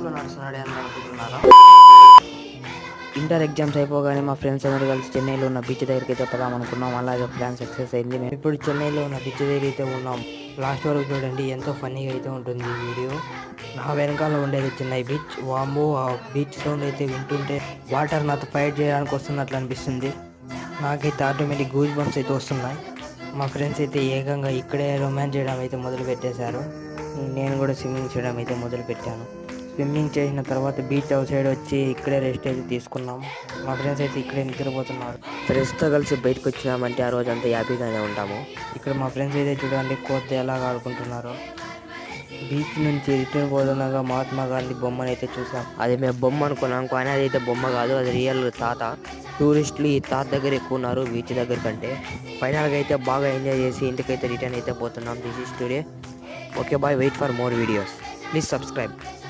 యూట్యూబ్లో నడుస్తున్నాడు అని అనుకుంటున్నారా? ఇంటర్ ఎగ్జామ్స్ అయిపోగానే మా ఫ్రెండ్స్ అందరూ కలిసి చెన్నైలో ఉన్న బీచ్ దగ్గరికి అయితే పోదాం అనుకున్నాం. అలాగే ప్లాన్ సక్సెస్ అయింది. మేము ఇప్పుడు చెన్నైలో ఉన్న బీచ్ దగ్గర అయితే ఉన్నాం. లాస్ట్ వరకు చూడండి, ఎంతో ఫన్నీగా అయితే ఉంటుంది ఈ వీడియో. నా వెనకాల ఉండేది చెన్నై బీచ్. వాంబో, ఆ బీచ్ సౌండ్ అయితే వింటుంటే వాటర్ నాతో ఫైట్ చేయడానికి వస్తున్నట్లు అనిపిస్తుంది. నాకైతే ఆటోమేటిక్ గూస్ బంప్స్ అయితే వస్తున్నాయి. మా ఫ్రెండ్స్ అయితే ఏకంగా ఇక్కడే రొమాన్స్ చేయడం అయితే మొదలు పెట్టేశారు. నేను కూడా స్విమ్మింగ్ చేయడం అయితే మొదలు పెట్టాను. స్విమ్మింగ్ చేసిన తర్వాత బీచ్ అవుట్ సైడ్ వచ్చి ఇక్కడే రెస్ట్ అయితే తీసుకున్నాం. మా ఫ్రెండ్స్ అయితే ఇక్కడే నిద్రపోతున్నారు. ఫ్రెండ్స్తో కలిసి బయటకు వచ్చినామంటే ఆ రోజు అంతా హ్యాపీగానే ఉంటాము. ఇక్కడ మా ఫ్రెండ్స్ అయితే చూడండి కోతి ఎలాగ ఆడుకుంటున్నారు. బీచ్ నుంచి రిటర్న్ పోతుండగా మహాత్మా గాంధీ బొమ్మను అయితే చూసాం. అది మేము బొమ్మ అనుకున్నాం, కానీ అదైతే బొమ్మ కాదు, అది రియల్ తాత. టూరిస్టులు ఈ తాత దగ్గర ఎక్కువ ఉన్నారు బీచ్ దగ్గర కంటే. ఫైనల్గా అయితే బాగా ఎంజాయ్ చేసి ఇంటికైతే రిటర్న్ అయితే పోతున్నాం. This is today. Okay bye, wait for more videos. Please subscribe.